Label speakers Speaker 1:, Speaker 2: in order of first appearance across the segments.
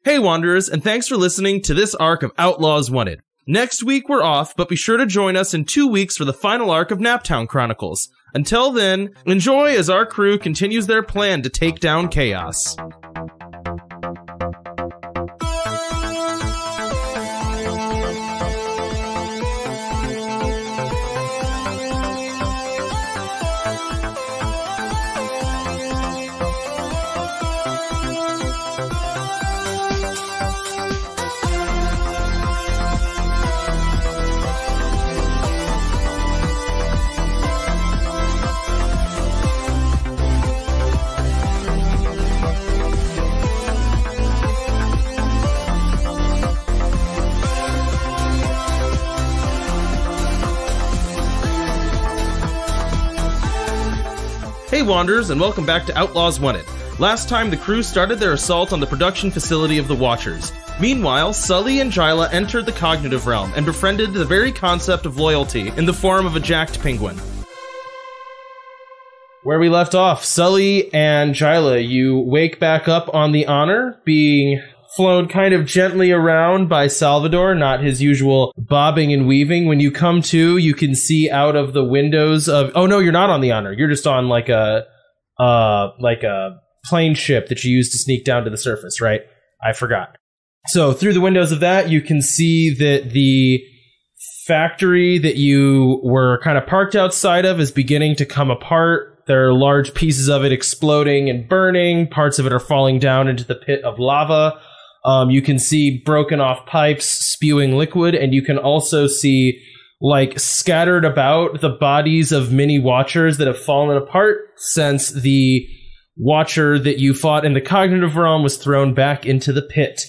Speaker 1: Hey Wanderers, and thanks for listening to this arc of Outlaws Wanted. Next week we're off, but be sure to join us in 2 weeks for the final arc of Naptown Chronicles. Until then, enjoy as our crew continues their plan to take down chaos. Hey Wanderers, and welcome back to Outlaws Wanted. Last time, the crew started their assault on the production facility of the Watchers. Meanwhile, Sully and Jyla entered the cognitive realm and befriended the very concept of loyalty in the form of a jacked penguin. Where we left off, Sully and Jyla, you wake back up on the Honor, being flown kind of gently around by Salvador, not his usual bobbing and weaving. When you come to, you can see out of the windows of... Oh, no, you're not on the Honor. You're just on like a plane ship that you use to sneak down to the surface, right? I forgot. So through the windows of that, you can see that the factory that you were kind of parked outside of is beginning to come apart. There are large pieces of it exploding and burning. Parts of it are falling down into the pit of lava. You can see broken off pipes spewing liquid, and you can also see, like, scattered about the bodies of many Watchers that have fallen apart since the Watcher that you fought in the cognitive realm was thrown back into the pit.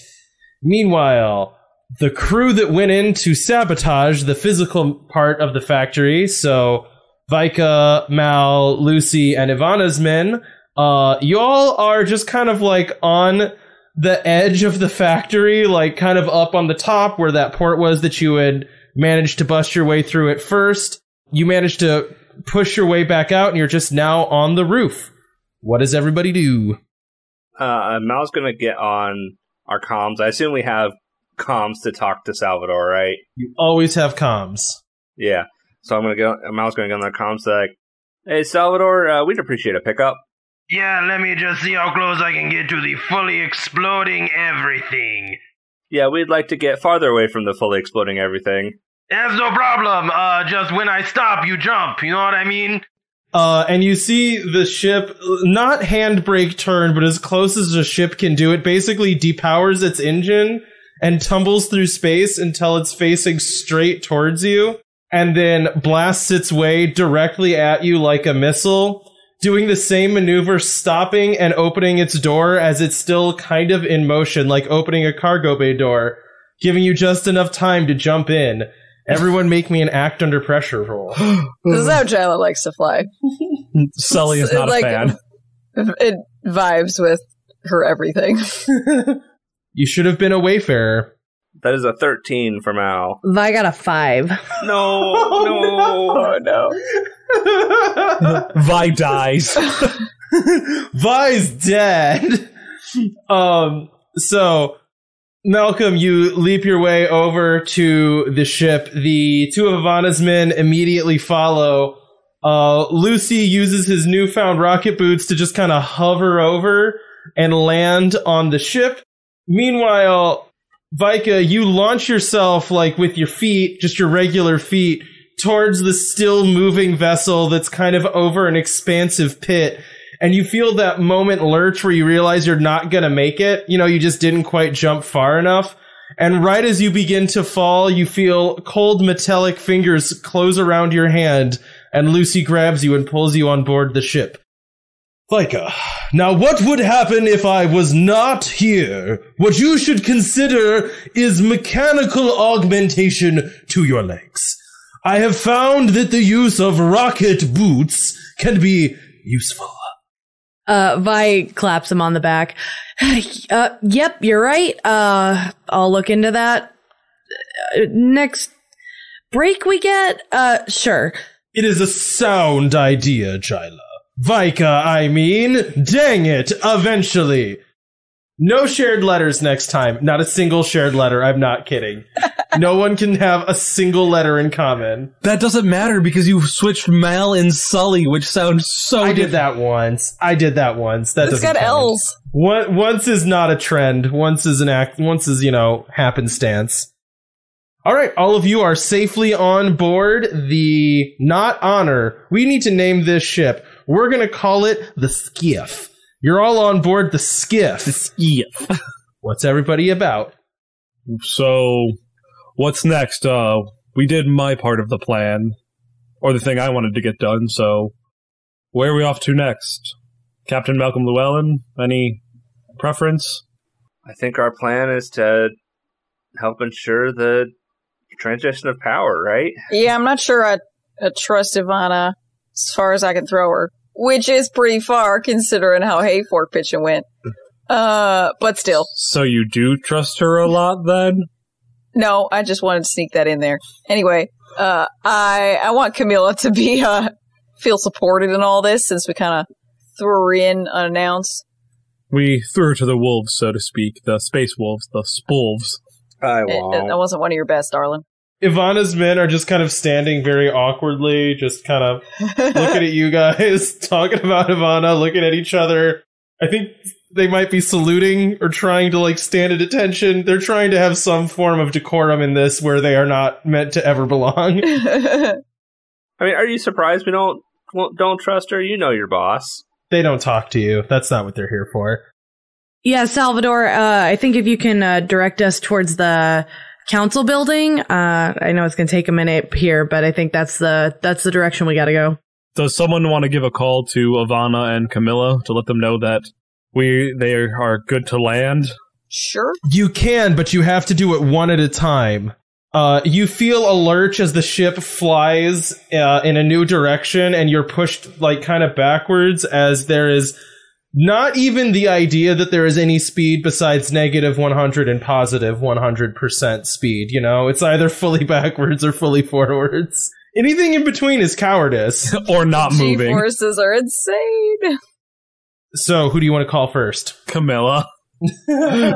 Speaker 1: Meanwhile, the crew that went in to sabotage the physical part of the factory, so Vika, Mal, Lucy, and Ivana's men, y'all are just kind of like on the edge of the factory, like kind of up on the top where that port was that you had managed to bust your way through at first. You managed to push your way back out, and you're just now on the roof. What does everybody do?
Speaker 2: Mal's gonna get on our comms. I assume we have comms to talk to Salvador, right?
Speaker 1: You always have comms.
Speaker 2: Yeah. So Mal's gonna go on their comms like, hey Salvador, we'd appreciate a pickup.
Speaker 3: Yeah, let me just see how close I can get to the fully exploding everything.
Speaker 2: Yeah, we'd like to get farther away from the fully exploding everything.
Speaker 3: That's no problem. Just when I stop, you jump. You know what I mean?
Speaker 1: And you see the ship, not handbrake turn, but as close as a ship can do it, basically depowers its engine and tumbles through space until it's facing straight towards you, and then blasts its way directly at you like a missile, doing the same maneuver, stopping and opening its door as it's still kind of in motion, like opening a cargo bay door, giving you just enough time to jump in. Everyone make me an act under pressure roll.
Speaker 4: This is how Jyla likes to fly.
Speaker 5: Sully is not a fan.
Speaker 4: It vibes with her everything.
Speaker 1: You should have been a wayfarer.
Speaker 2: That is a 13 for Mal.
Speaker 6: I got a 5.
Speaker 2: No.
Speaker 4: Oh, no.
Speaker 5: Vi dies.
Speaker 1: Vi's dead. So, Malcolm, you leap your way over to the ship. The two of Ivana's men immediately follow. Lucy uses his newfound rocket boots to just kind of hover over and land on the ship. Meanwhile, Vika, you launch yourself, like, with your feet, just your regular feet, towards the still moving vessel that's kind of over an expansive pit. And you feel that moment lurch where you realize you're not gonna make it. You know, you just didn't quite jump far enough. And right as you begin to fall, you feel cold metallic fingers close around your hand, and Lucy grabs you and pulls you on board the ship. Vika, now what would happen if I was not here? What you should consider is mechanical augmentation to your legs. I have found that the use of rocket boots can be useful.
Speaker 6: Vi claps him on the back. Yep, you're right. I'll look into that. Next break we get? Sure.
Speaker 1: It is a sound idea, Jyla. Vika, I mean. Dang it, eventually. No shared letters next time. Not a single shared letter. I'm not kidding. No one can have a single letter in common.
Speaker 5: That doesn't matter because you switched Mal and Sully, which sounds so
Speaker 1: I did that once. That
Speaker 4: It's
Speaker 1: doesn't
Speaker 4: got
Speaker 1: count.
Speaker 4: L's.
Speaker 1: Once is not a trend. Once is happenstance. All right, all of you are safely on board the not Honor. We need to name this ship. We're going to call it the Skiff. You're all on board the Skiff.
Speaker 5: Yeah.
Speaker 1: What's everybody about?
Speaker 5: So, what's next? We did my part of the plan, or the thing I wanted to get done, so where are we off to next? Captain Malcolm Llewellyn, any preference?
Speaker 2: I think our plan is to help ensure the transition of power, right?
Speaker 4: Yeah, I'm not sure I trust Ivana as far as I can throw her. Which is pretty far, considering how Hayfork pitching went. But still.
Speaker 5: So you do trust her a lot, then?
Speaker 4: No, I just wanted to sneak that in there. Anyway, I want Camilla to be, feel supported in all this, since we kind of threw her in unannounced.
Speaker 5: We threw her to the wolves, so to speak. The space wolves, the spolves.
Speaker 4: That wasn't one of your best, darling.
Speaker 1: Ivana's men are just kind of standing very awkwardly, just kind of looking at you guys, talking about Ivana, looking at each other. I think they might be saluting or trying to, like, stand at attention. They're trying to have some form of decorum in this where they are not meant to ever belong.
Speaker 2: I mean, are you surprised we don't trust her? You know your boss.
Speaker 1: They don't talk to you. That's not what they're here for.
Speaker 6: Yeah, Salvador, I think if you can direct us towards the council building. I know it's going to take a minute here, but I think that's the direction we got to go.
Speaker 5: Does someone want to give a call to Ivana and Camilla to let them know that they are good to land?
Speaker 4: Sure.
Speaker 1: You can, but you have to do it one at a time. You feel a lurch as the ship flies in a new direction, and you're pushed like kind of backwards as there is not even the idea that there is any speed besides negative 100 and positive 100% speed. You know, it's either fully backwards or fully forwards. Anything in between is cowardice.
Speaker 5: Or not moving.
Speaker 4: G-forces are insane.
Speaker 1: So, who do you want to call first?
Speaker 5: Camilla.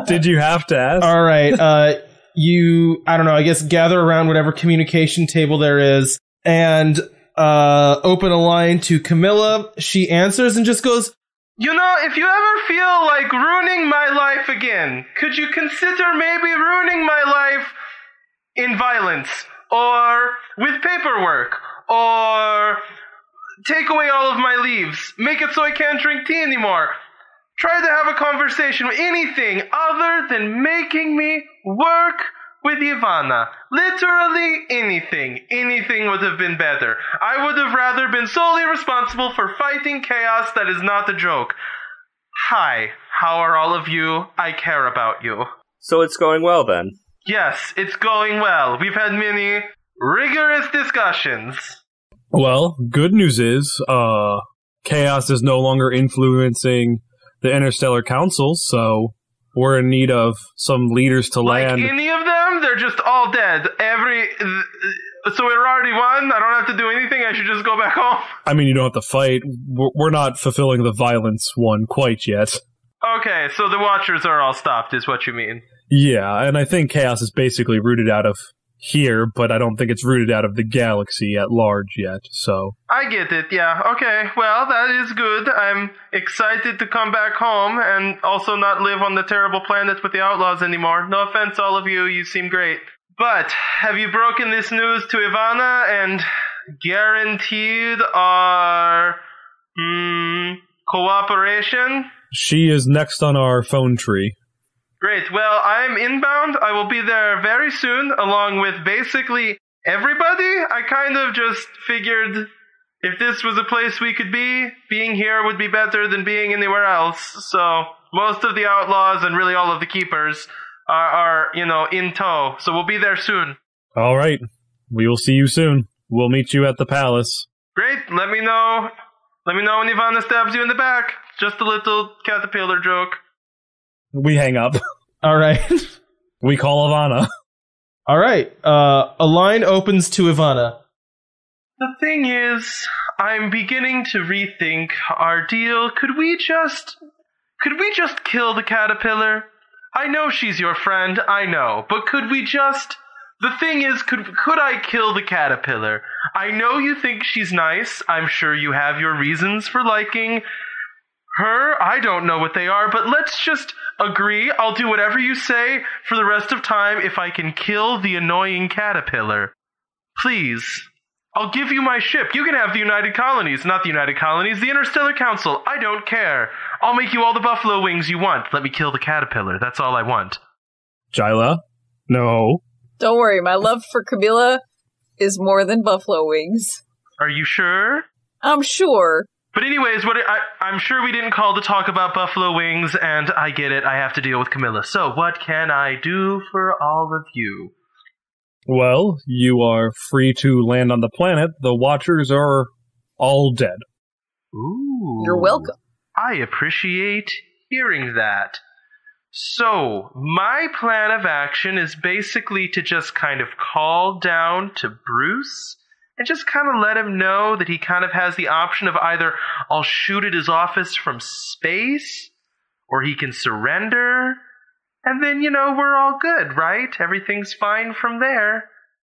Speaker 5: Did you have to ask?
Speaker 1: All right. I don't know, I guess gather around whatever communication table there is and open a line to Camilla. She answers and just goes,
Speaker 3: You know, if you ever feel like ruining my life again, could you consider maybe ruining my life in violence? Or with paperwork? Or take away all of my leaves? Make it so I can't drink tea anymore? Try to have a conversation with anything other than making me work with Ivana. Literally anything. Anything would have been better. I would have rather been solely responsible for fighting chaos that is not a joke. Hi, how are all of you? I care about you.
Speaker 2: So it's going well then?
Speaker 3: Yes, it's going well. We've had many rigorous discussions.
Speaker 5: Well, good news is, chaos is no longer influencing the Interstellar Council, so we're in need of some leaders to land.
Speaker 3: Like any of them? They're just all dead. So we're already won? I don't have to do anything? I should just go back home?
Speaker 5: I mean, you don't have to fight. We're not fulfilling the violence one quite yet.
Speaker 3: Okay, so the Watchers are all stopped, is what you mean.
Speaker 5: Yeah, and I think chaos is basically rooted out of here, but I don't think it's rooted out of the galaxy at large yet, so...
Speaker 3: I get it, yeah. Okay, well, that is good. I'm excited to come back home and also not live on the terrible planet with the Outlaws anymore. No offense, all of you. You seem great. But, have you broken this news to Ivana and guaranteed our... cooperation?
Speaker 5: She is next on our phone tree.
Speaker 3: Great. Well, I'm inbound. I will be there very soon, along with basically everybody. I kind of just figured if this was a place we could be, being here would be better than being anywhere else. So most of the Outlaws and really all of the Keepers are in tow. So we'll be there soon.
Speaker 5: All right. We will see you soon. We'll meet you at the palace.
Speaker 3: Great. Let me know when Ivana stabs you in the back. Just a little caterpillar joke.
Speaker 5: We hang up.
Speaker 1: all right.
Speaker 5: We call Ivana.
Speaker 1: All right. A line opens to Ivana.
Speaker 3: The thing is, I'm beginning to rethink our deal. Could we just Could we just kill the caterpillar? I know she's your friend, I know, but could we just... The thing is, could I kill the caterpillar? I know you think she's nice. I'm sure you have your reasons for liking her. I don't know what they are, but let's just agree. I'll do whatever you say for the rest of time if I can kill the annoying caterpillar. Please. I'll give you my ship. You can have the United Colonies. Not the United Colonies, the Interstellar Council. I don't care. I'll make you all the buffalo wings you want. Let me kill the caterpillar. That's all I want.
Speaker 5: Jyla? No.
Speaker 4: Don't worry, my love for Camilla is more than buffalo wings.
Speaker 3: Are you sure?
Speaker 4: I'm sure.
Speaker 3: But anyways, I'm sure we didn't call to talk about buffalo wings, and I get it. I have to deal with Camilla. So what can I do for all of you?
Speaker 5: Well, you are free to land on the planet. The Watchers are all dead.
Speaker 3: Ooh.
Speaker 4: You're welcome.
Speaker 3: I appreciate hearing that. So, my plan of action is basically to just kind of call down to Bruce and just kind of let him know that he kind of has the option of either I'll shoot at his office from space or he can surrender. And then, we're all good, right? Everything's fine from there.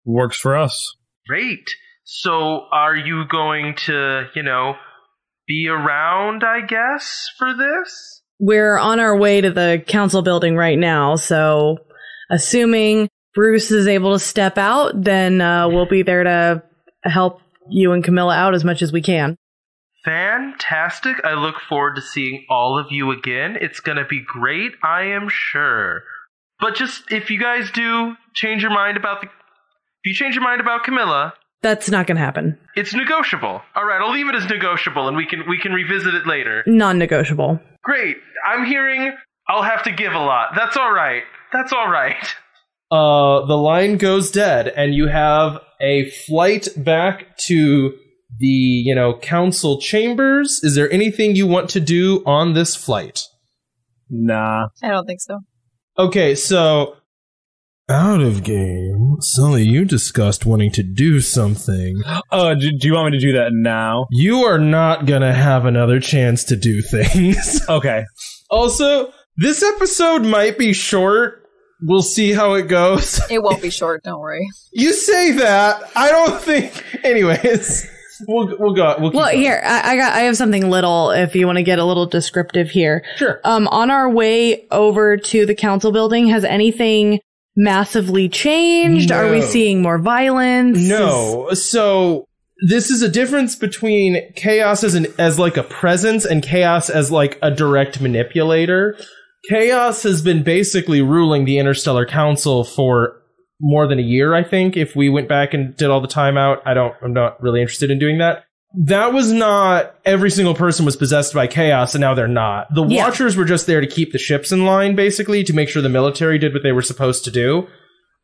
Speaker 5: Works for us.
Speaker 3: Great. So, are you going to, be around, I guess, for this?
Speaker 6: We're on our way to the council building right now, so assuming Bruce is able to step out, then we'll be there to help you and Camilla out as much as we can.
Speaker 3: Fantastic. I look forward to seeing all of you again. It's going to be great, I am sure. But just, if you guys do change your mind about Camilla...
Speaker 6: That's not going to happen.
Speaker 3: It's negotiable. All right, I'll leave it as negotiable, and we can revisit it later.
Speaker 6: Non-negotiable.
Speaker 3: Great. I'm hearing I'll have to give a lot. That's all right. That's all right.
Speaker 1: The line goes dead, and you have a flight back to the, council chambers. Is there anything you want to do on this flight?
Speaker 5: Nah.
Speaker 4: I don't think so.
Speaker 1: Okay, so... Out of game. Sully, you discussed wanting to do something.
Speaker 5: Do you want me to do that now?
Speaker 1: You are not gonna have another chance to do things.
Speaker 5: Okay.
Speaker 1: Also, this episode might be short. We'll see how it goes.
Speaker 4: It won't be short, don't worry.
Speaker 1: You say that. I don't think... Anyways, we'll go. We'll keep going.
Speaker 6: Here, I have something little, if you want to get a little descriptive here.
Speaker 1: Sure.
Speaker 6: On our way over to the council building, has anything massively changed?
Speaker 1: No.
Speaker 6: Are we seeing more violence?
Speaker 1: No. So this is a difference between chaos as like a presence and chaos as like a direct manipulator. Chaos has been basically ruling the Interstellar Council for more than a year, I think. If we went back and did all the timeout, I'm not really interested in doing that. That was not every single person was possessed by chaos, and now they're not. The Watchers were just there to keep the ships in line, basically, to make sure the military did what they were supposed to do.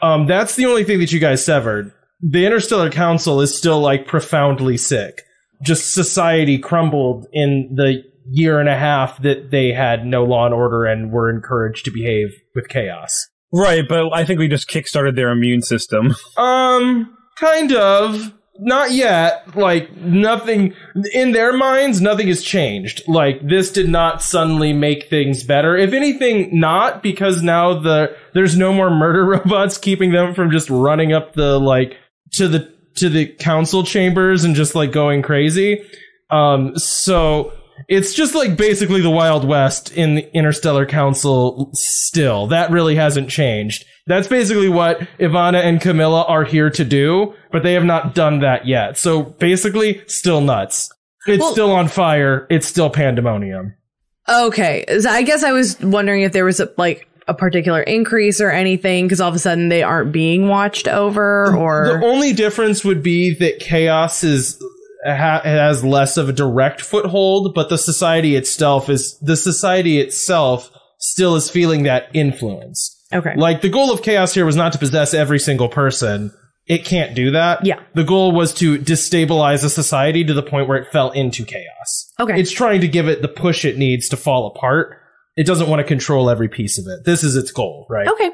Speaker 1: That's the only thing that you guys severed. The Interstellar Council is still, like, profoundly sick. Just society crumbled in the year and a half that they had no law and order and were encouraged to behave with chaos.
Speaker 5: Right, but I think we just kickstarted their immune system.
Speaker 1: Kind of. Not yet. Like, nothing, in their minds, nothing has changed. Like, this did not suddenly make things better. If anything, not, because now there's no more murder robots keeping them from just running up the, like, to the council chambers and just, like, going crazy. So, it's just, like, basically the Wild West in the Interstellar Council still. That really hasn't changed. That's basically what Ivana and Camilla are here to do, but they have not done that yet. So basically, still nuts. It's still on fire. It's still pandemonium.
Speaker 6: Okay. So I guess I was wondering if there was a particular increase or anything, because all of a sudden they aren't being watched over, or...
Speaker 1: The only difference would be that chaos has less of a direct foothold, but the society itself still is feeling that influence.
Speaker 6: Okay.
Speaker 1: Like, the goal of chaos here was not to possess every single person. It can't do that.
Speaker 6: Yeah.
Speaker 1: The goal was to destabilize a society to the point where it fell into chaos.
Speaker 6: Okay.
Speaker 1: It's trying to give it the push it needs to fall apart. It doesn't want to control every piece of it. This is its goal, right?
Speaker 6: Okay.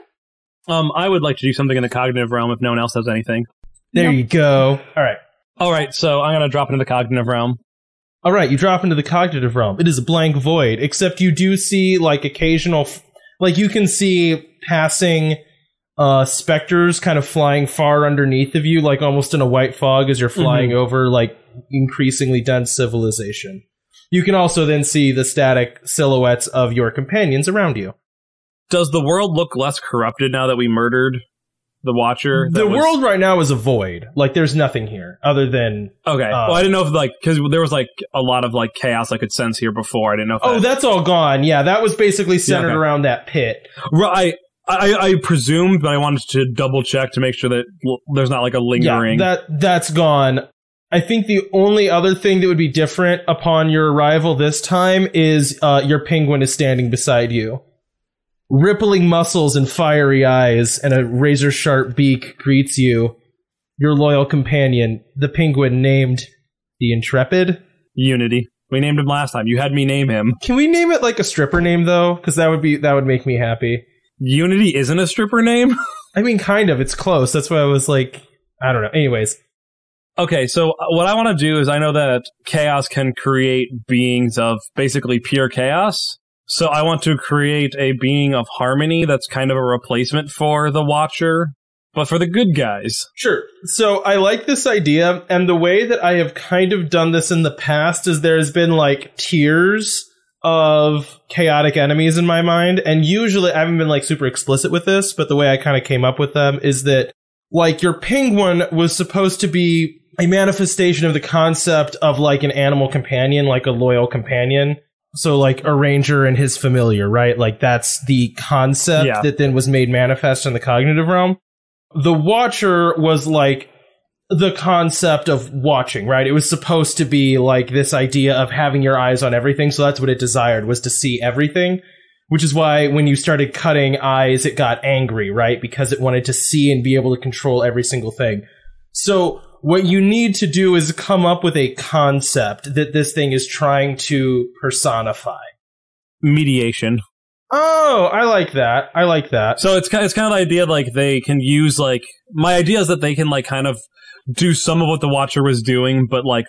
Speaker 5: I would like to do something in the cognitive realm if no one else has anything.
Speaker 1: There you go. All right.
Speaker 5: All right, so I'm going to drop into the cognitive realm.
Speaker 1: All right, you drop into the cognitive realm. It is a blank void, except you do see like occasional, like you can see passing specters kind of flying far underneath of you, like almost in a white fog as you're flying over like increasingly dense civilization. You can also then see the static silhouettes of your companions around you.
Speaker 5: Does the world look less corrupted now that we murdered the Watcher?
Speaker 1: The world right now is a void. Like, there's nothing here other than...
Speaker 5: Okay. Well, I didn't know if, like, because there was, like, a lot of, like, chaos I could sense here before. I didn't know if
Speaker 1: that's all gone. Yeah, that was basically centered around that pit.
Speaker 5: Right. I presumed, but I wanted to double check to make sure that there's not, like, a lingering...
Speaker 1: Yeah, that's gone. I think the only other thing that would be different upon your arrival this time is your penguin is standing beside you. Rippling muscles and fiery eyes and a razor-sharp beak greets you. Your loyal companion, the penguin named the Intrepid.
Speaker 5: Unity. We named him last time. You had me name him.
Speaker 1: Can we name it like a stripper name, though? Because that would make me happy.
Speaker 5: Unity isn't a stripper name?
Speaker 1: I mean, kind of. It's close. That's why I was like, I don't know. Anyways.
Speaker 5: Okay, so what I want to do is I know that chaos can create beings of basically pure chaos. So I want to create a being of harmony that's kind of a replacement for the Watcher, but for the good guys.
Speaker 1: Sure. So I like this idea, and the way that I have kind of done this in the past is there's been like tiers of chaotic enemies in my mind, and usually I haven't been like super explicit with this, but the way I kind of came up with them is that like your penguin was supposed to be a manifestation of the concept of like an animal companion, like a loyal companion. So like a ranger and his familiar, right? Like that's the concept that then was made manifest in the cognitive realm. The Watcher was like the concept of watching, right? It was supposed to be like this idea of having your eyes on everything. So that's what it desired, was to see everything, which is why when you started cutting eyes, it got angry, right? Because it wanted to see and be able to control every single thing. So what you need to do is come up with a concept that this thing is trying to personify.
Speaker 5: Mediation.
Speaker 1: Oh, I like that. I like that.
Speaker 5: So it's kind of the idea like they can use like, my idea is that they can like kind of do some of what the Watcher was doing, but like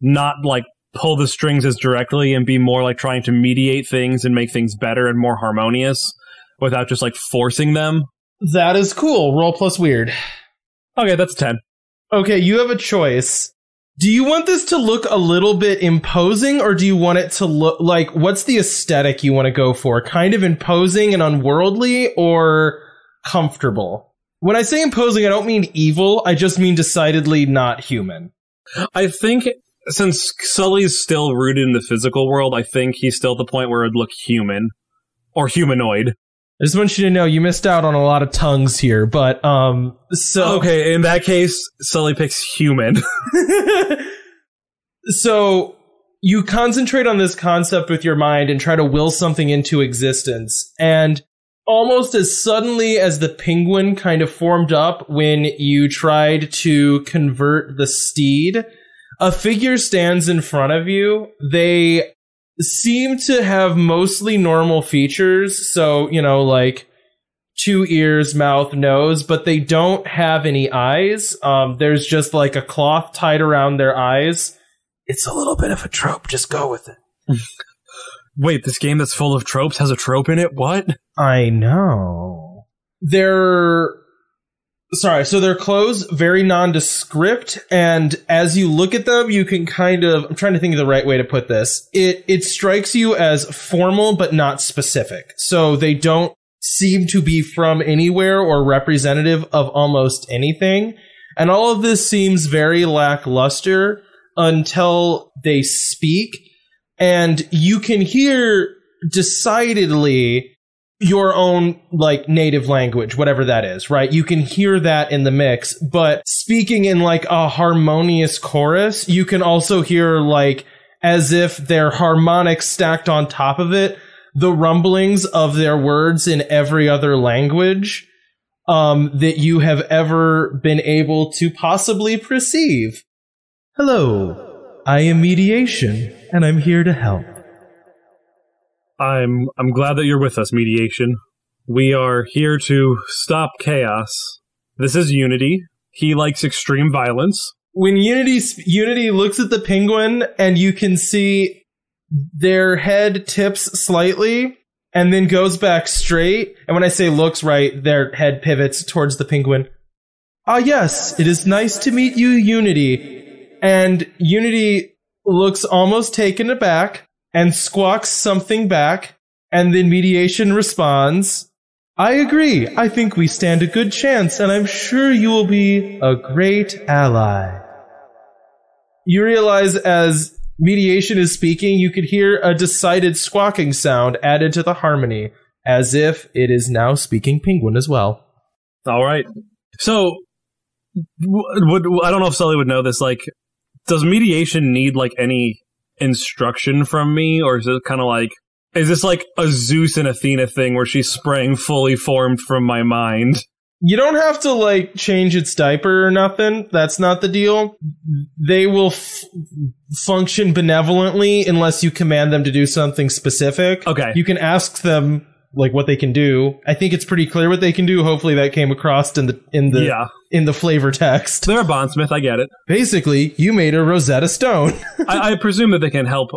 Speaker 5: not like pull the strings as directly and be more like trying to mediate things and make things better and more harmonious without just like forcing them.
Speaker 1: That is cool. Roll plus weird.
Speaker 5: Okay, that's 10.
Speaker 1: Okay, you have a choice. Do you want this to look a little bit imposing, or do you want it to look like, what's the aesthetic you want to go for? Kind of imposing and unworldly, or comfortable? When I say imposing, I don't mean evil, I just mean decidedly not human.
Speaker 5: I think since Sully's still rooted in the physical world, I think he's still at the point where it'd look human. Or humanoid.
Speaker 1: I just want you to know you missed out on a lot of tongues here, but, so...
Speaker 5: Okay, in that case, Sully picks human.
Speaker 1: So, you concentrate on this concept with your mind and try to will something into existence, and almost as suddenly as the penguin kind of formed up when you tried to convert the steed, a figure stands in front of you. They seem to have mostly normal features, so, you know, like 2 ears, mouth, nose, but they don't have any eyes. There's just like a cloth tied around their eyes. It's a little bit of a trope, just go with it.
Speaker 5: Wait, this game that's full of tropes has a trope in it? What?
Speaker 1: I know. So their clothes, very nondescript, and as you look at them, you can kind of, I'm trying to think of the right way to put this. It strikes you as formal, but not specific. So they don't seem to be from anywhere or representative of almost anything. And all of this seems very lackluster until they speak, and you can hear decidedly your own, like, native language, whatever that is, right? You can hear that in the mix, but speaking in, like, a harmonious chorus, you can also hear, like, as if they're harmonics stacked on top of it, the rumblings of their words in every other language that you have ever been able to possibly perceive. Hello, I am Mediation, and I'm here to help.
Speaker 5: I'm glad that you're with us, Mediation. We are here to stop chaos. This is Unity. He likes extreme violence.
Speaker 1: when Unity looks at the penguin and you can see their head tips slightly and then goes back straight. And when I say looks right, their head pivots towards the penguin. Ah, yes, it is nice to meet you, Unity. And Unity looks almost taken aback and squawks something back. And then Mediation responds, I agree. I think we stand a good chance, and I'm sure you will be a great ally. You realize as Mediation is speaking, you could hear a decided squawking sound added to the harmony, as if it is now speaking penguin as well.
Speaker 5: All right. So, I don't know if Sully would know this, like, does Mediation need, like, any instruction from me, or is it kind of like, is this like a Zeus and Athena thing where she's spraying fully formed from my mind?
Speaker 1: You don't have to, like, change its diaper or nothing. That's not the deal. They will function benevolently unless you command them to do something specific.
Speaker 5: Okay.
Speaker 1: You can ask them, like, what they can do. I think it's pretty clear what they can do. Hopefully that came across in the flavor text.
Speaker 5: They're a bondsmith, I get it.
Speaker 1: Basically, you made a Rosetta Stone.
Speaker 5: I presume that they can help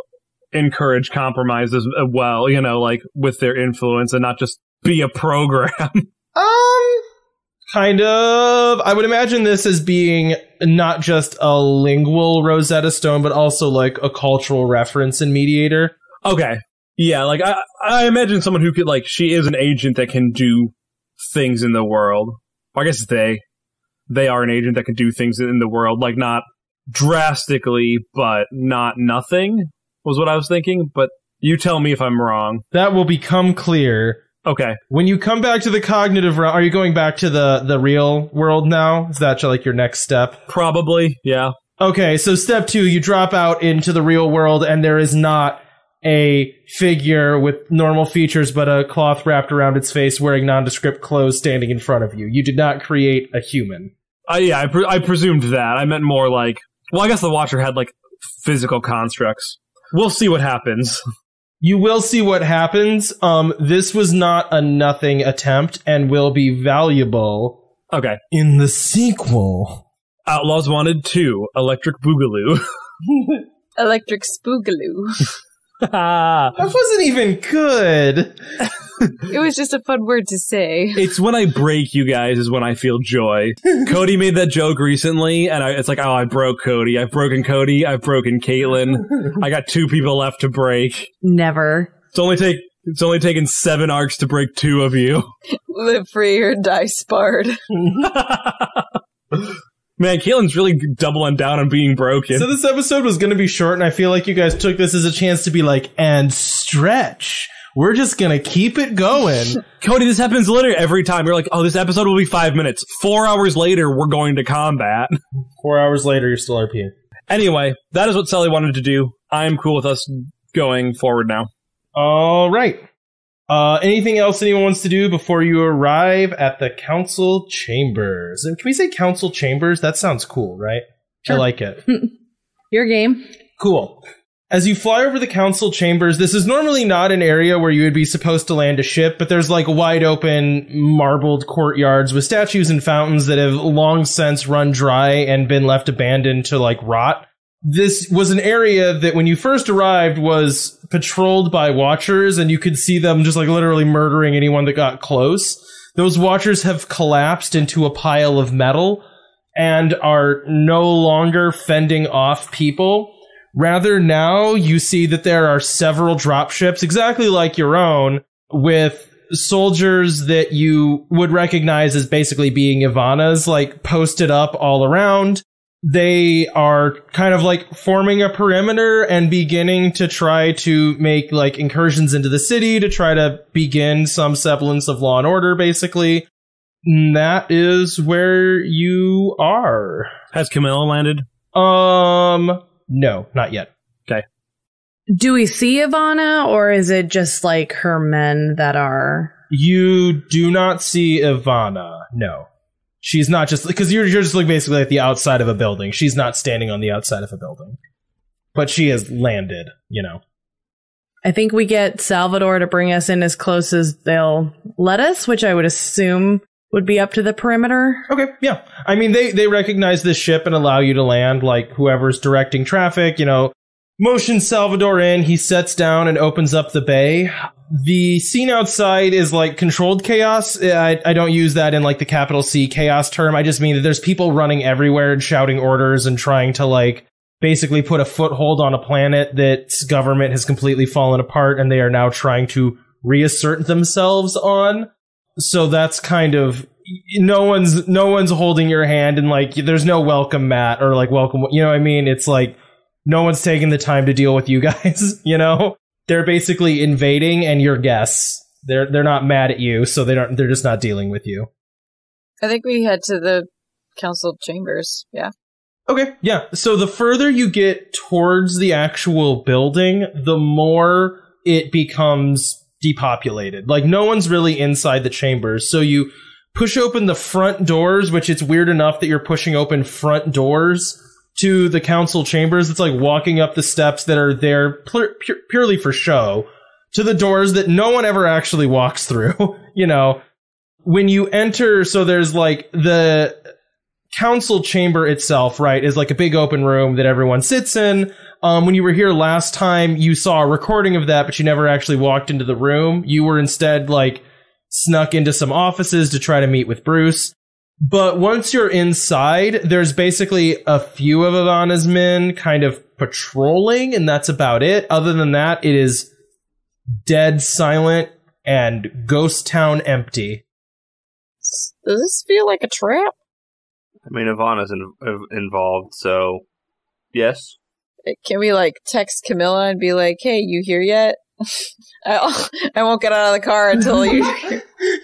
Speaker 5: encourage compromise as well, you know, like with their influence and not just be a program.
Speaker 1: Kind of. I would imagine this as being not just a lingual Rosetta Stone, but also like a cultural reference and mediator.
Speaker 5: Okay. Yeah, like I imagine someone who could, like, she is an agent that can do things in the world. Or I guess they are an agent that can do things in the world, like not drastically, but not nothing. Was what I was thinking, but you tell me if I'm wrong.
Speaker 1: That will become clear.
Speaker 5: Okay.
Speaker 1: When you come back to the cognitive realm, are you going back to the real world now? Is that like your next step?
Speaker 5: Probably, yeah.
Speaker 1: Okay, so step 2, you drop out into the real world, and there is not a figure with normal features, but a cloth wrapped around its face wearing nondescript clothes standing in front of you. You did not create a human.
Speaker 5: Yeah, I presumed that. I meant more like, well, I guess the Watcher had, like, physical constructs. We'll see what happens.
Speaker 1: You will see what happens. This was not a nothing attempt and will be valuable.
Speaker 5: Okay.
Speaker 1: In the sequel.
Speaker 5: Outlaws Wanted 2, Electric Boogaloo.
Speaker 4: Electric Spoogaloo.
Speaker 1: That wasn't even good.
Speaker 4: It was just a fun word to say.
Speaker 5: It's when I break you guys is when I feel joy. Cody made that joke recently, and it's like, oh, I broke Cody. I've broken Cody. I've broken Caitlin. I got 2 people left to break.
Speaker 6: Never.
Speaker 5: It's only taken 7 arcs to break 2 of you.
Speaker 4: Live free or die sparred.
Speaker 5: Man, Caitlin's really doubling down on being broken.
Speaker 1: So this episode was going to be short, and I feel like you guys took this as a chance to be like, and stretch. We're just going to keep it going.
Speaker 5: Cody, this happens literally every time. You're like, oh, this episode will be 5 minutes. 4 hours later, we're going to combat.
Speaker 1: 4 hours later, you're still RPing.
Speaker 5: Anyway, that is what Sully wanted to do. I'm cool with us going forward now.
Speaker 1: All right. Anything else anyone wants to do before you arrive at the council chambers? And can we say council chambers? That sounds cool, right? Sure. I like it.
Speaker 6: Your game.
Speaker 1: Cool. As you fly over the council chambers, this is normally not an area where you would be supposed to land a ship, but there's like wide open marbled courtyards with statues and fountains that have long since run dry and been left abandoned to like rot. This was an area that when you first arrived was patrolled by watchers, and you could see them just like literally murdering anyone that got close. Those watchers have collapsed into a pile of metal and are no longer fending off people. Rather, now you see that there are several dropships, exactly like your own, with soldiers that you would recognize as basically being Ivana's, like, posted up all around. They are kind of like forming a perimeter and beginning to try to make like incursions into the city to try to begin some semblance of law and order, basically. And that is where you are.
Speaker 5: Has Camilla landed?
Speaker 1: No, not yet.
Speaker 5: Okay.
Speaker 6: Do we see Ivana, or is it just like her men that are...
Speaker 1: You do not see Ivana, no. She's not just... Because you're just like basically at the outside of a building. She's not standing on the outside of a building. But she has landed, you know.
Speaker 6: I think we get Salvador to bring us in as close as they'll let us, which I would assume would be up to the perimeter.
Speaker 1: Okay, yeah. I mean, they recognize this ship and allow you to land, like whoever's directing traffic, motion Salvador in, he sets down and opens up the bay. The scene outside is like controlled chaos. I don't use that in like the capital C chaos term. I just mean that there's people running everywhere and shouting orders and trying to like basically put a foothold on a planet that's government has completely fallen apart and they are now trying to reassert themselves on. So that's kind of, no one's holding your hand and like there's no welcome mat or like welcome, you know what I mean? It's like no one's taking the time to deal with you guys, They're basically invading and your guests. They're not mad at you, so they're just not dealing with you.
Speaker 4: I think we head to the council chambers, yeah.
Speaker 1: Okay, yeah. So the further you get towards the actual building, the more it becomes depopulated. Like, no one's really inside the chambers. So you push open the front doors, which it's weird enough that you're pushing open front doors to the council chambers. It's like walking up the steps that are there purely for show to the doors that no one ever actually walks through. When you enter, so there's like the council chamber itself, right, is like a big open room that everyone sits in. When you were here last time, you saw a recording of that, but you never actually walked into the room. You were instead like snuck into some offices to try to meet with Bruce. But once you're inside, there's basically a few of Ivana's men kind of patrolling, and that's about it. Other than that, it is dead silent and ghost town empty.
Speaker 4: Does this feel like a trap?
Speaker 2: I mean, Ivana's involved, so yes.
Speaker 4: Can we like text Camilla and be like, "Hey, you here yet?" I won't get out of the car until you.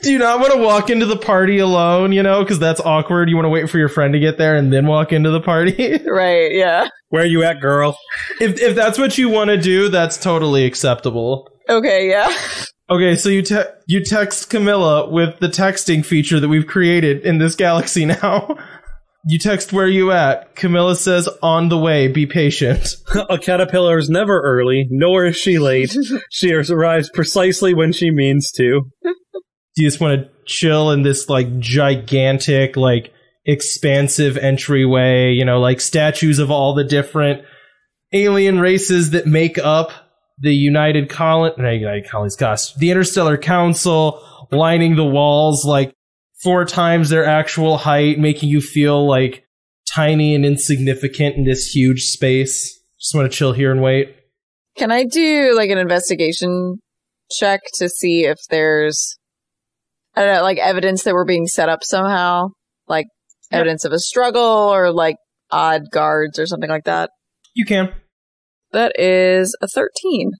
Speaker 1: Do you not want to walk into the party alone? Because that's awkward. You want to wait for your friend to get there and then walk into the party,
Speaker 4: right? Yeah.
Speaker 5: Where you at, girl?
Speaker 1: If that's what you want to do, that's totally acceptable.
Speaker 4: Okay. Yeah.
Speaker 1: Okay, so you text Camilla with the texting feature that we've created in this galaxy now. You text where you at. Camilla says, on the way, be patient.
Speaker 5: A caterpillar is never early, nor is she late. She arrives precisely when she means to.
Speaker 1: Do you just want to chill in this, like, gigantic, like, expansive entryway, like statues of all the different alien races that make up the United Colonies, gosh, the Interstellar Council, lining the walls, like, 4 times their actual height, making you feel like tiny and insignificant in this huge space. Just want to chill here and wait.
Speaker 4: Can I do like an investigation check to see if there's, I don't know, like evidence that we're being set up somehow? Like evidence of a struggle or like odd guards or something like that?
Speaker 1: You can.
Speaker 4: That is a 13.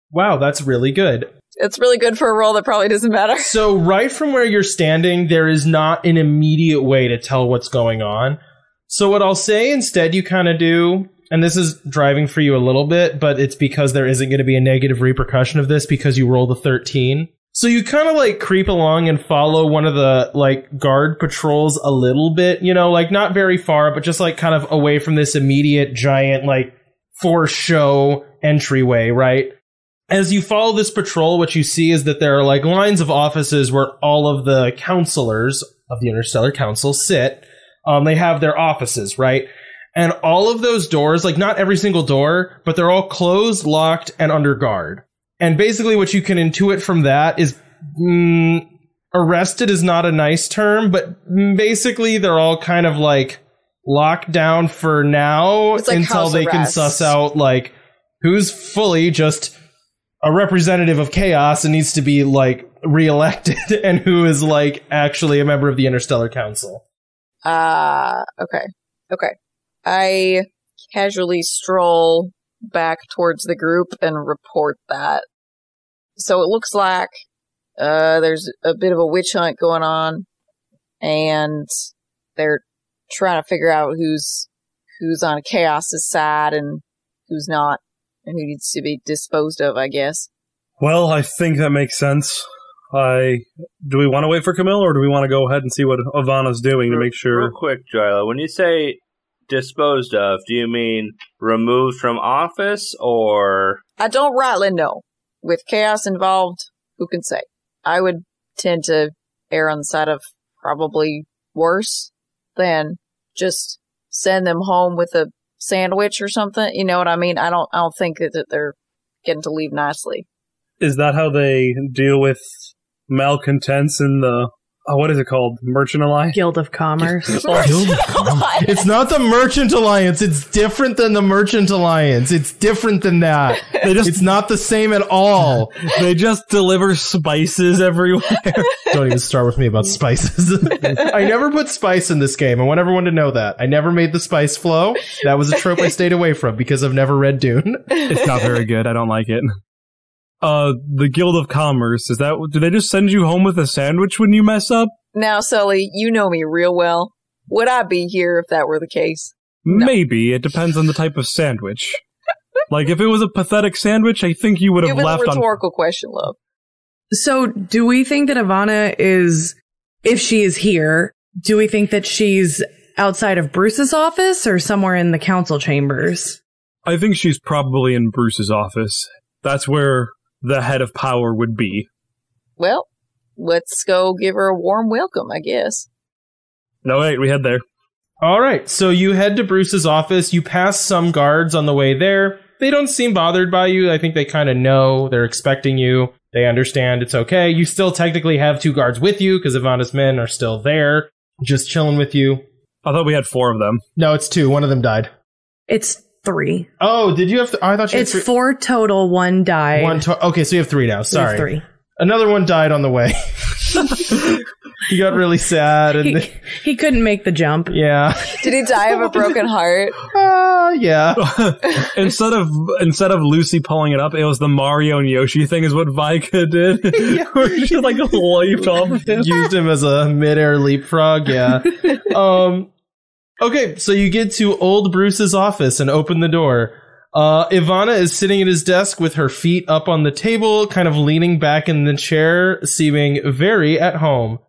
Speaker 1: Wow, that's really good.
Speaker 4: It's really good for a roll that probably doesn't matter.
Speaker 1: So right from where you're standing, there is not an immediate way to tell what's going on. So what I'll say instead you kind of do, and this is driving for you a little bit, but it's because there isn't going to be a negative repercussion of this because you roll the 13. So you kind of like creep along and follow one of the like guard patrols a little bit, like not very far, but just like kind of away from this immediate giant like for show entryway, right? As you follow this patrol, what you see is that there are like lines of offices where all of the counselors of the Interstellar Council sit. They have their offices, right? And all of those doors, like not every single door, but they're all closed, locked, and under guard. And basically what you can intuit from that is arrested is not a nice term, but basically they're all kind of like locked down for now
Speaker 4: like
Speaker 1: until they can suss out like who's fully just a representative of chaos and needs to be like reelected and who is like actually a member of the Interstellar Council.
Speaker 4: Okay. I casually stroll back towards the group and report that. So it looks like there's a bit of a witch hunt going on and they're trying to figure out who's on Chaos's side and who's not. And who needs to be disposed of, I guess.
Speaker 5: Well, I think that makes sense. Do we want to wait for Camille, or do we want to go ahead and see what Ivana's doing to make sure?
Speaker 2: Real quick, Joyla, when you say disposed of, do you mean removed from office, or?
Speaker 4: I don't rightly know. With chaos involved, who can say? I would tend to err on the side of probably worse than just send them home with a sandwich or something. You know what I mean? I don't think that they're getting to leave nicely.
Speaker 5: Is that how they deal with malcontents in the what is it called? Merchant Alliance?
Speaker 6: Guild of Commerce.
Speaker 1: It's not the Merchant Alliance. It's different than the Merchant Alliance. It's different than that. It's not the same at all.
Speaker 5: They just deliver spices everywhere.
Speaker 1: Don't even start with me about spices. I never put spice in this game. I want everyone to know that. I never made the spice flow. That was a trope I stayed away from because I've never read Dune.
Speaker 5: It's not very good. I don't like it. The Guild of Commerce, do they just send you home with a sandwich when you mess up?
Speaker 4: Now, Sully, you know me real well. Would I be here if that were the case? No.
Speaker 5: Maybe. It depends on the type of sandwich. Like, if it was a pathetic sandwich, I think you would have left on...
Speaker 4: It was a rhetorical question, love.
Speaker 6: So, do we think that Ivana is, if she is here, do we think that she's outside of Bruce's office or somewhere in the council chambers?
Speaker 5: I think she's probably in Bruce's office. That's where the head of power would be.
Speaker 4: Well, let's go give her a warm welcome, I guess.
Speaker 5: No, wait, we head there.
Speaker 1: All right, so you head to Bruce's office. You pass some guards on the way there. They don't seem bothered by you. I think they kind of know. They're expecting you. They understand it's okay. You still technically have 2 guards with you because Ivana's men are still there, just chilling with you.
Speaker 5: I thought we had 4 of them.
Speaker 1: No, it's 2. One of them died.
Speaker 6: It's 3.
Speaker 1: Oh, did you have... I thought you had 3.
Speaker 6: It's 4 total, 1 died.
Speaker 1: Okay, so you have 3 now. Sorry.
Speaker 6: 3.
Speaker 1: Another one died on the way. He got really sad. And
Speaker 6: he couldn't make the jump.
Speaker 1: Yeah.
Speaker 4: Did he die of a broken heart?
Speaker 1: Yeah.
Speaker 5: Instead of Lucy pulling it up, it was the Mario and Yoshi thing is what Vika did.
Speaker 1: Yeah.
Speaker 5: Where she like leaped off of him.
Speaker 1: Used him as a midair leapfrog, yeah. Okay, so you get to old Bruce's office and open the door. Ivana is sitting at his desk with her feet up on the table, kind of leaning back in the chair, seeming very at home.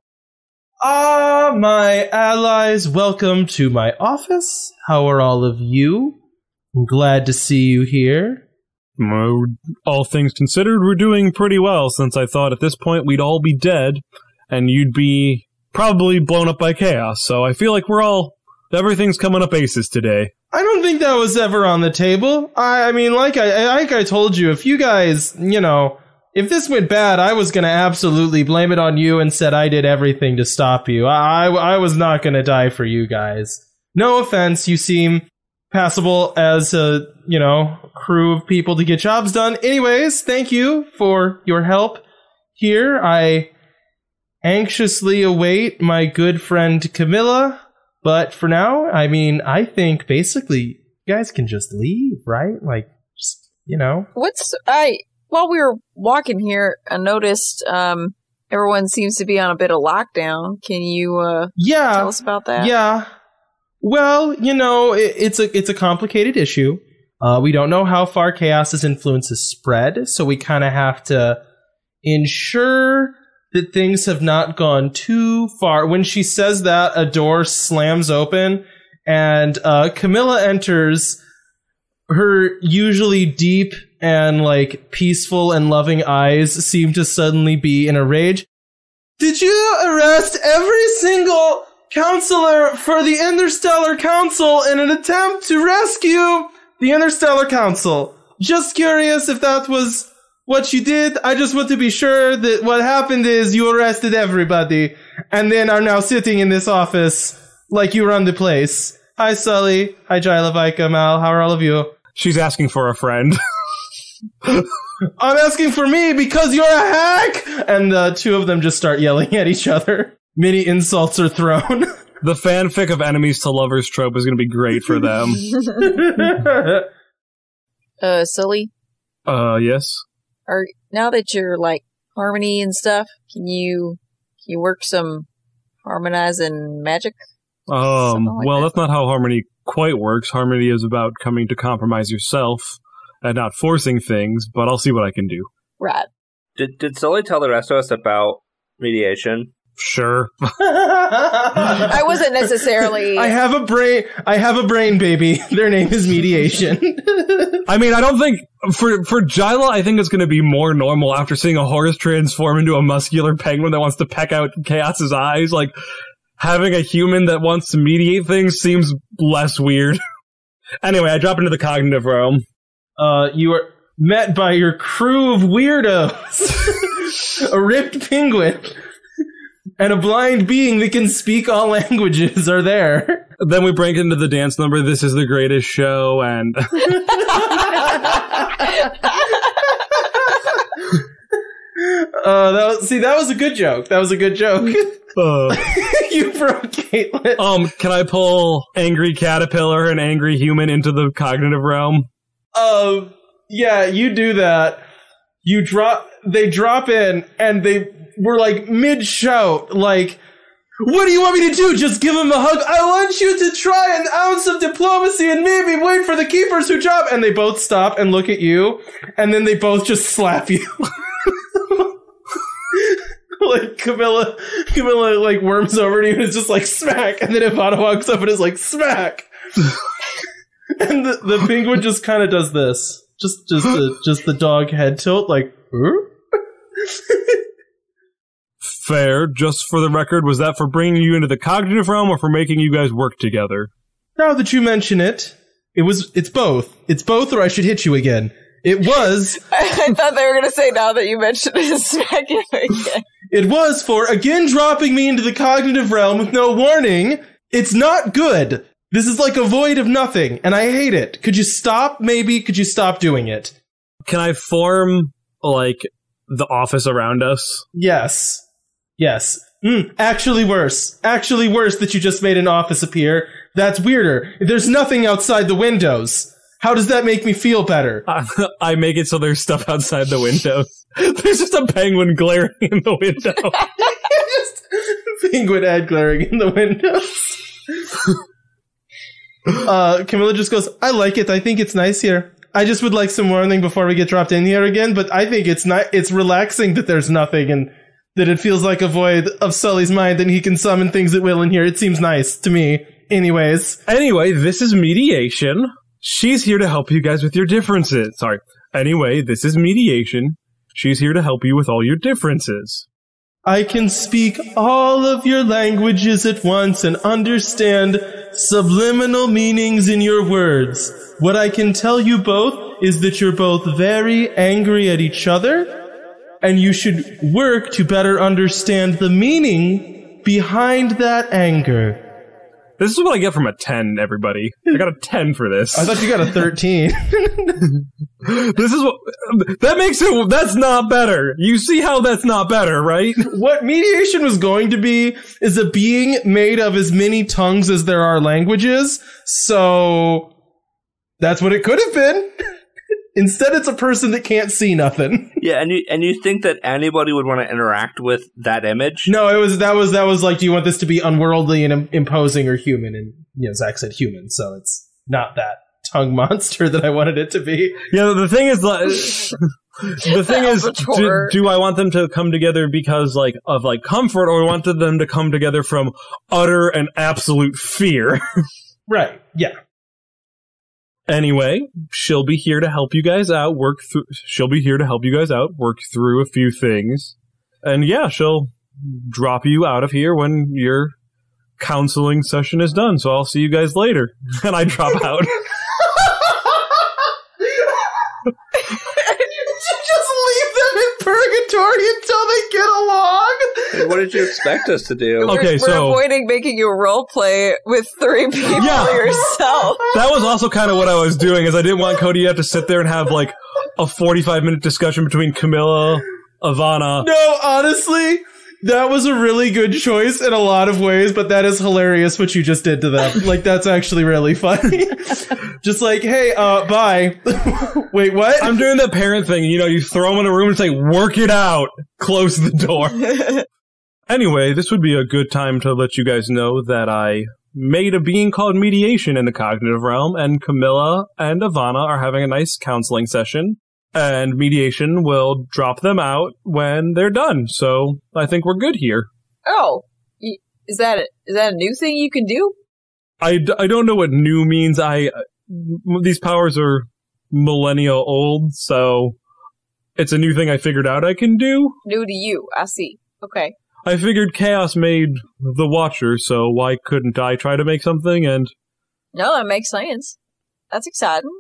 Speaker 1: My allies, welcome to my office. How are all of you? I'm glad to see you here.
Speaker 5: All things considered, we're doing pretty well, since I thought at this point we'd all be dead, and you'd be probably blown up by chaos, so I feel like everything's coming up aces today.
Speaker 1: I don't think that was ever on the table. I mean, like I told you, if you guys, if this went bad, I was going to absolutely blame it on you and said I did everything to stop you. I was not going to die for you guys. No offense, you seem passable as a, crew of people to get jobs done. Anyways, thank you for your help here. I anxiously await my good friend Camilla. But for now, I mean, I think basically you guys can just leave, right? Like, just,
Speaker 4: While we were walking here, I noticed everyone seems to be on a bit of lockdown. Can you tell us about that?
Speaker 1: Yeah. Well, it's a complicated issue. We don't know how far Chaos's influence has spread, so we kind of have to ensure that things have not gone too far. When she says that, a door slams open, and Camilla enters. Her usually deep and, peaceful and loving eyes seem to suddenly be in a rage. Did you arrest every single counselor for the Interstellar Council in an attempt to rescue the Interstellar Council? Just curious if that was what you did. I just want to be sure that what happened is you arrested everybody and then are now sitting in this office like you run the place. Hi, Sully. Hi, Jyla, Vika, Mal. How are all of you?
Speaker 5: She's asking for a friend.
Speaker 1: I'm asking for me because you're a hack! And the 2 of them just start yelling at each other. Many insults are thrown.
Speaker 5: The fanfic of enemies to lovers trope is going to be great for them.
Speaker 4: Sully?
Speaker 5: Yes?
Speaker 4: Now that you're Harmony and stuff, can you work some harmonizing magic?
Speaker 5: That's not how Harmony quite works. Harmony is about coming to compromise yourself and not forcing things, but I'll see what I can do.
Speaker 4: Right.
Speaker 2: Did Sully tell the rest of us about mediation?
Speaker 5: Sure.
Speaker 4: I wasn't necessarily...
Speaker 1: I have a brain, baby. Their name is mediation.
Speaker 5: I mean, I don't think... For Jyla, I think it's going to be more normal after seeing a horse transform into a muscular penguin that wants to peck out Chaos's eyes. having a human that wants to mediate things seems less weird. Anyway, I drop into the cognitive realm.
Speaker 1: You are met by your crew of weirdos. A ripped penguin and a blind being that can speak all languages are there.
Speaker 5: Then we break into the dance number, This Is the Greatest Show, and...
Speaker 1: that was a good joke. That was a good joke. You broke Caitlin.
Speaker 5: Can I pull Angry Caterpillar and Angry Human into the cognitive realm?
Speaker 1: Yeah, you do that. They drop in, and they were like mid-shout, like, what do you want me to do? Just give him a hug? I want you to try an ounce of diplomacy and maybe wait for the keepers who drop. And they both stop and look at you, and then they both just slap you. Like Camilla like worms over to you and is just like smack, and then Ivana walks up and is like smack. And the penguin just kind of does this. Just the dog head tilt, like,
Speaker 5: Fair. Just for the record, was that for bringing you into the cognitive realm or for making you guys work together?
Speaker 1: Now that you mention it, it's both. It's both, or I should hit you again. It was.
Speaker 4: I thought they were going to say, now that you mentioned it, smack him again.
Speaker 1: It was for, again, dropping me into the cognitive realm with no warning. It's not good. This is like a void of nothing, and I hate it. Could you stop, maybe? Could you stop doing it?
Speaker 5: Can I form, like, the office around us?
Speaker 1: Yes. Actually worse that you just made an office appear. That's weirder. There's nothing outside the windows. How does that make me feel better?
Speaker 5: I make it so there's stuff outside the windows. There's just a penguin glaring in the window.
Speaker 1: Just penguin head glaring in the windows. Camilla just goes, I like it. I think it's nice here. I just would like some warning before we get dropped in here again, but I think it's relaxing that there's nothing and that it feels like a void of Sully's mind and he can summon things at will in here. It seems nice to me.
Speaker 5: Anyway, this is mediation. She's here to help you guys with your differences. Anyway, this is mediation. She's here to help you with all your differences.
Speaker 1: I can speak all of your languages at once and understand subliminal meanings in your words. What I can tell you both is that you're both very angry at each other, and you should work to better understand the meaning behind that anger.
Speaker 5: This is what I get from a 10, everybody. I got a 10 for this.
Speaker 1: I thought you got a 13.
Speaker 5: This is what... That makes it... That's not better. You see how that's not better, right?
Speaker 1: What mediation was going to be is a being made of as many tongues as there are languages. So... that's what it could have been. Instead, it's a person that can't see nothing.
Speaker 2: Yeah, and you think that anybody would want to interact with that image?
Speaker 1: No, that was like, do you want this to be unworldly and imposing or human? And Zach said human, so it's not that tongue monster that I wanted it to be.
Speaker 5: Yeah, the thing is, do I want them to come together because of comfort, or I wanted them to come together from utter and absolute fear?
Speaker 1: Right. Yeah.
Speaker 5: Anyway, she'll be here to help you guys out, work through a few things. And yeah, she'll drop you out of here when your counseling session is done. So I'll see you guys later. And I drop out.
Speaker 1: Just leave them in purgatory until they get along.
Speaker 2: Hey, what did you expect us to do?
Speaker 5: Okay,
Speaker 4: we're avoiding making you roleplay with 3 people yourself.
Speaker 5: That was also kind of what I was doing, is I didn't want Cody to have to sit there and have a 45-minute discussion between Camilla, Ivana.
Speaker 1: No, honestly, that was a really good choice in a lot of ways, but that is hilarious what you just did to them. That's actually really funny. Just hey, bye. Wait, what?
Speaker 5: I'm doing the parent thing. You throw them in a room and say, work it out. Close the door. Anyway, this would be a good time to let you guys know that I made a being called Mediation in the cognitive realm, and Camilla and Ivana are having a nice counseling session, and Mediation will drop them out when they're done. So I think we're good here.
Speaker 4: Oh, is that a new thing you can do?
Speaker 5: I don't know what new means. These powers are millennia old, so it's a new thing I figured out I can do.
Speaker 4: New to you, I see. Okay.
Speaker 5: I figured chaos made the Watcher, so why couldn't I try to make something? And
Speaker 4: No, that makes sense. That's exciting.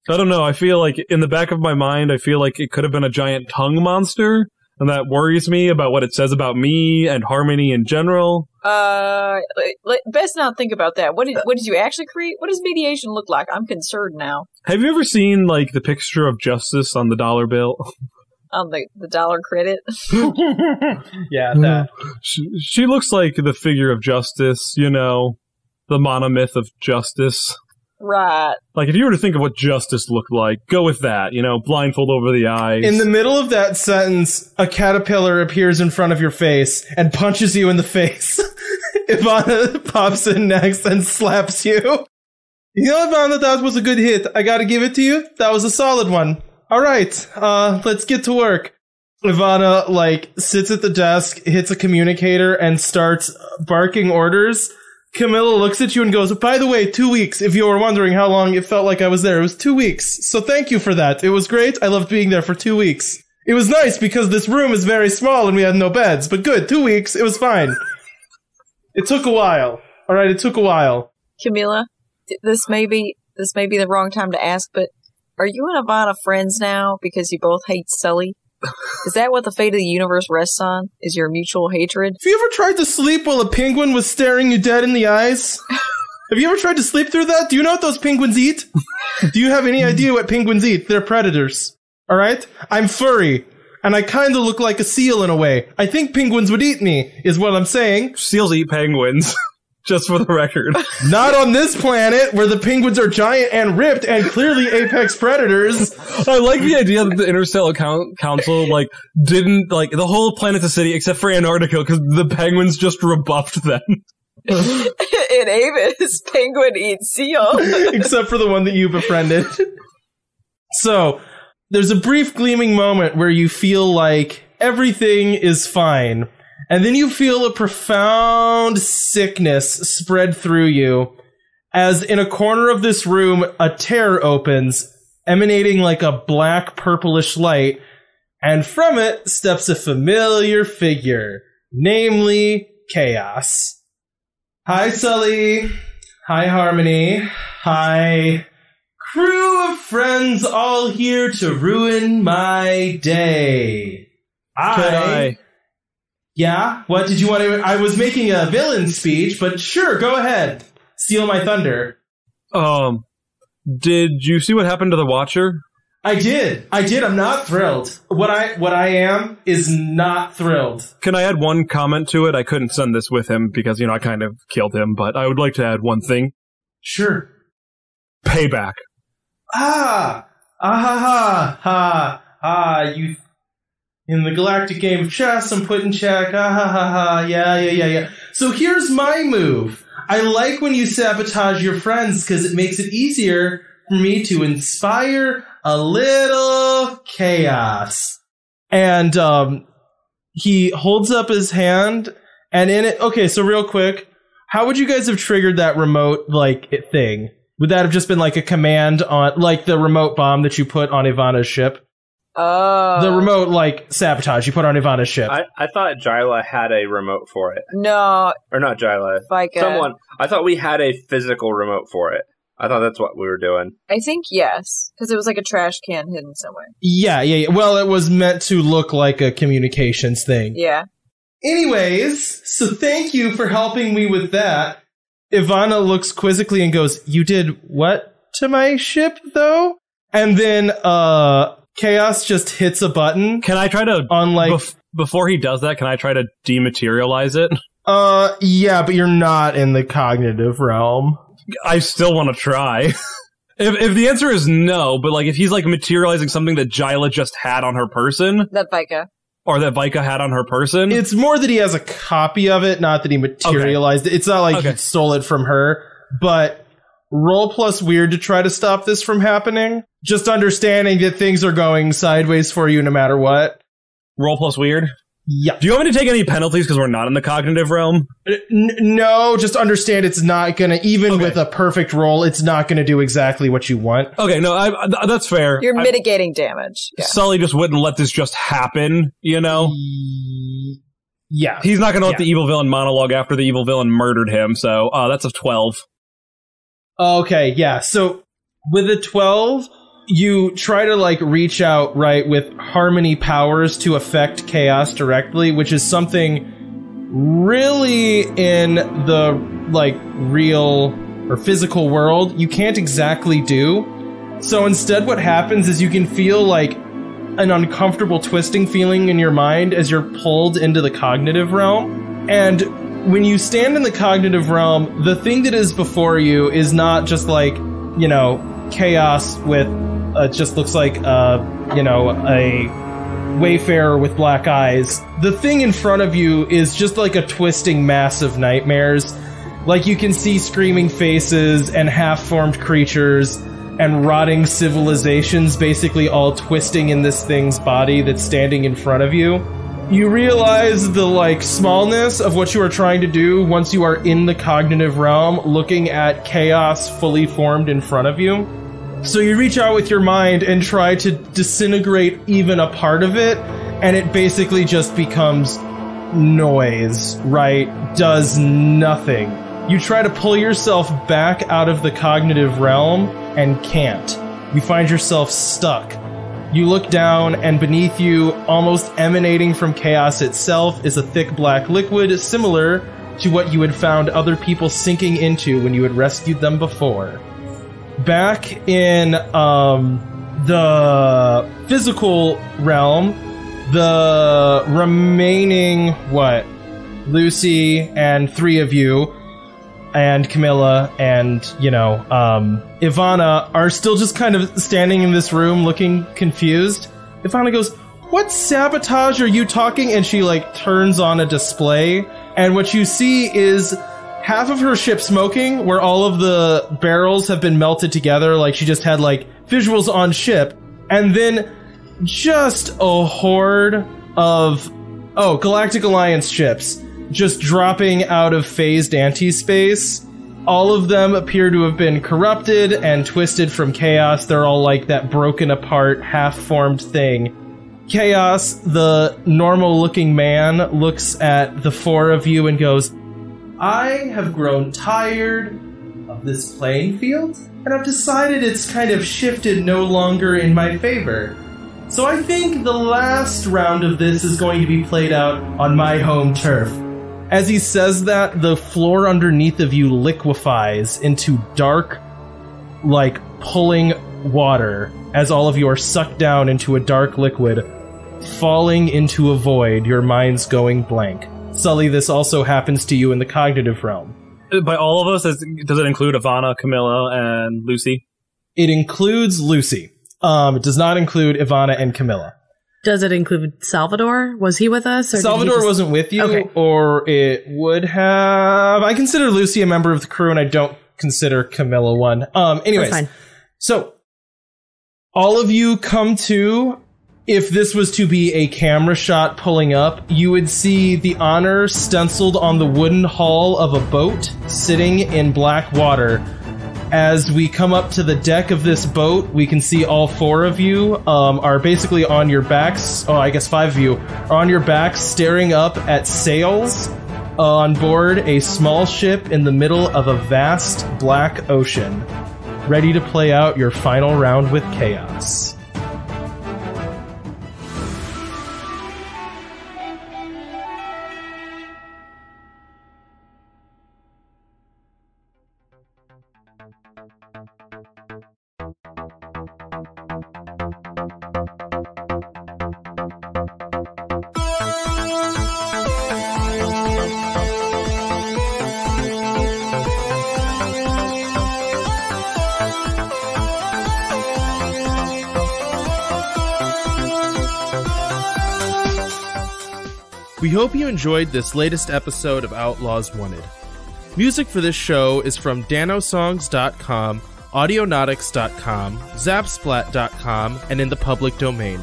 Speaker 5: I don't know, I feel like in the back of my mind, I feel like it could have been a giant tongue monster, and that worries me about what it says about me and Harmony in general.
Speaker 4: Best not think about that. What did you actually create? What does mediation look like? I'm concerned now.
Speaker 5: Have you ever seen, like, the picture of Justice on the dollar bill?
Speaker 4: On the dollar credit?
Speaker 1: Yeah, that.
Speaker 5: She looks like the figure of Justice, you know, the monomyth of Justice.
Speaker 4: Right.
Speaker 5: Like, if you were to think of what Justice looked like, go with that, you know, blindfold over the eyes.
Speaker 1: In the middle of that sentence, a caterpillar appears in front of your face and punches you in the face. Ivana pops in next and slaps you. You know, Ivana, that was a good hit. I gotta give it to you. That was a solid one. All right, let's get to work. Ivana, like, sits at the desk, hits a communicator, and starts barking orders. Camilla looks at you and goes, by the way, 2 weeks, if you were wondering how long it felt like I was there. It was 2 weeks. So thank you for that. It was great. I loved being there for 2 weeks. It was nice because this room is very small and we had no beds. But good, 2 weeks. It was fine. It took a while. All right, it took a while.
Speaker 4: Camilla, this may be the wrong time to ask, but are you and Ivana friends now because you both hate Sully? Is that what the fate of the universe rests on? Is your mutual hatred?
Speaker 1: Have you ever tried to sleep while a penguin was staring you dead in the eyes? Have you ever tried to sleep through that? Do you know what those penguins eat? Do you have any idea what penguins eat? They're predators. Alright? I'm furry. And I kinda look like a seal in a way. I think penguins would eat me, is what I'm saying.
Speaker 5: Seals eat penguins. Just for the record.
Speaker 1: Not on this planet, where the penguins are giant and ripped and clearly apex predators.
Speaker 5: I like the idea that the Interstellar Council, like, didn't, like, the whole planet's a city except for Antarctica, because the penguins just rebuffed them.
Speaker 4: In Avis, penguin eats seal.
Speaker 1: Except for the one that you befriended. So, there's a brief gleaming moment where you feel like everything is fine. And then you feel a profound sickness spread through you as in a corner of this room, a tear opens, emanating like a black purplish light, and from it steps a familiar figure, namely Chaos. Hi, Sully. Hi, Harmony. Hi, crew of friends all here to ruin my day. Yeah? What did you want to... I was making a villain speech, but sure, go ahead. Steal my thunder.
Speaker 5: Did you see what happened to the Watcher?
Speaker 1: I did. I'm not thrilled. What I am is not thrilled.
Speaker 5: Can I add one comment to it? I couldn't send this with him because, you know, I kind of killed him, but I would like to add one thing.
Speaker 1: Sure.
Speaker 5: Payback.
Speaker 1: You... In the galactic game of chess, I'm put in check. Yeah. So here's my move. I like when you sabotage your friends because it makes it easier for me to inspire a little chaos. And he holds up his hand, and in it... Okay, so real quick, how would you guys have triggered that remote, like, thing? Would that have just been like a command on, like, the remote bomb that you put on Ivana's ship?
Speaker 4: Oh.
Speaker 1: The remote, like, sabotage you put on Ivana's ship.
Speaker 2: I thought Jyla had a remote for it.
Speaker 4: No.
Speaker 2: Or not Jyla.
Speaker 4: Someone.
Speaker 2: I thought we had a physical remote for it. I thought that's what we were doing.
Speaker 4: I think yes, because it was like a trash can hidden somewhere.
Speaker 1: Yeah. Well, it was meant to look like a communications thing.
Speaker 4: Yeah.
Speaker 1: Anyways, so thank you for helping me with that. Ivana looks quizzically and goes, you did what to my ship, though? And then, Chaos just hits a button.
Speaker 5: Can I try to,
Speaker 1: on like
Speaker 5: before he does that, can I try to dematerialize it?
Speaker 1: Yeah, but you're not in the cognitive realm.
Speaker 5: I still want to try. If the answer is no, but like if he's like materializing something that Jyla just had on her person.
Speaker 4: That Vika.
Speaker 5: Or that Vika had on her person.
Speaker 1: It's more that he has a copy of it, not that he materialized it. It's not like he stole it from her, but roll plus weird to try to stop this from happening. Just understanding that things are going sideways for you no matter what.
Speaker 5: Roll plus weird?
Speaker 1: Yeah.
Speaker 5: Do you want me to take any penalties because we're not in the cognitive realm?
Speaker 1: No, just understand it's not going to, even with a perfect roll, it's not going to do exactly what you want.
Speaker 5: Okay, no, that's fair.
Speaker 4: You're mitigating damage. Yeah.
Speaker 5: Sully just wouldn't let this just happen, you know?
Speaker 1: Yeah.
Speaker 5: He's not going to let the evil villain monologue after the evil villain murdered him, so that's a 12.
Speaker 1: Okay, yeah. So with a 12, you try to like reach out, right, with harmony powers to affect chaos directly, which is something really in the like real or physical world you can't exactly do. So instead what happens is you can feel like an uncomfortable twisting feeling in your mind as you're pulled into the cognitive realm. And when you stand in the cognitive realm, the thing that is before you is not just like, you know, chaos with just looks like you know, a wayfarer with black eyes. The thing in front of you is just like a twisting mass of nightmares. Like you can see screaming faces and half-formed creatures and rotting civilizations basically all twisting in this thing's body that's standing in front of you. You realize the like smallness of what you are trying to do once you are in the cognitive realm looking at chaos fully formed in front of you. So you reach out with your mind and try to disintegrate even a part of it, and it basically just becomes noise, right? Does nothing. You try to pull yourself back out of the cognitive realm and can't. You find yourself stuck. You look down, and beneath you, almost emanating from chaos itself, is a thick black liquid similar to what you had found other people sinking into when you had rescued them before. Back in the physical realm, the remaining, Lucy and 3 of you, and Camilla and, you know, Ivana are still just kind of standing in this room looking confused. Ivana goes, "What sabotage are you talking?" And she, like, turns on a display, and what you see is half of her ship smoking, where all of the barrels have been melted together, like she just had, like, visuals on ship, and then just a horde of, Galactic Alliance ships just dropping out of phased anti-space. All of them appear to have been corrupted and twisted from chaos. They're all like that broken apart, half-formed thing. Chaos, the normal-looking man, looks at the 4 of you and goes, "I have grown tired of this playing field, and I've decided it's kind of shifted no longer in my favor. So I think the last round of this is going to be played out on my home turf." As he says that, the floor underneath of you liquefies into dark, like, pulling water as all of you are sucked down into a dark liquid, falling into a void, your minds going blank. Sully, this also happens to you in the cognitive realm.
Speaker 5: By all of us, does it include Ivana, Camilla, and Lucy?
Speaker 1: It includes Lucy. It does not include Ivana and Camilla.
Speaker 6: Does it include Salvador? Was he with us? Or
Speaker 1: Salvador wasn't with you, okay. Or it would have. I consider Lucy a member of the crew, and I don't consider Camilla one. Anyways,
Speaker 6: that's fine.
Speaker 1: So all of you come to. If this was to be a camera shot pulling up, you would see the honor stenciled on the wooden hull of a boat sitting in black water. As we come up to the deck of this boat, we can see all 4 of you are basically on your backs. Oh, I guess 5 of you are on your backs staring up at sails on board a small ship in the middle of a vast black ocean, ready to play out your final round with chaos. We hope you enjoyed this latest episode of Outlaws Wanted. Music for this show is from danosongs.com, audionautics.com, zapsplat.com, and in the public domain.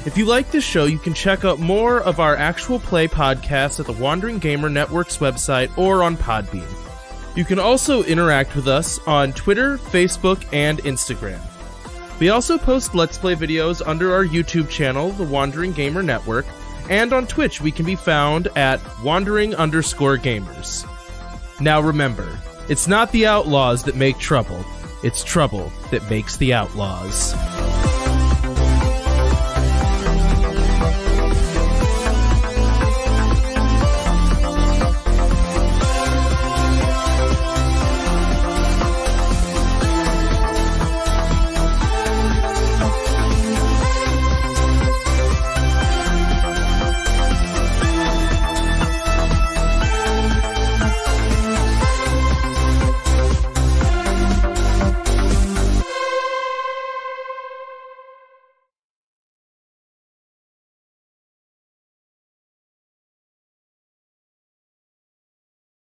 Speaker 1: If you like this show, you can check out more of our actual play podcasts at the Wandering Gamer Network's website or on Podbean. You can also interact with us on Twitter, Facebook, and Instagram. We also post Let's Play videos under our YouTube channel, the Wandering Gamer Network, and on Twitch we can be found at wandering_gamers. Now remember, it's not the outlaws that make trouble, it's trouble that makes the outlaws.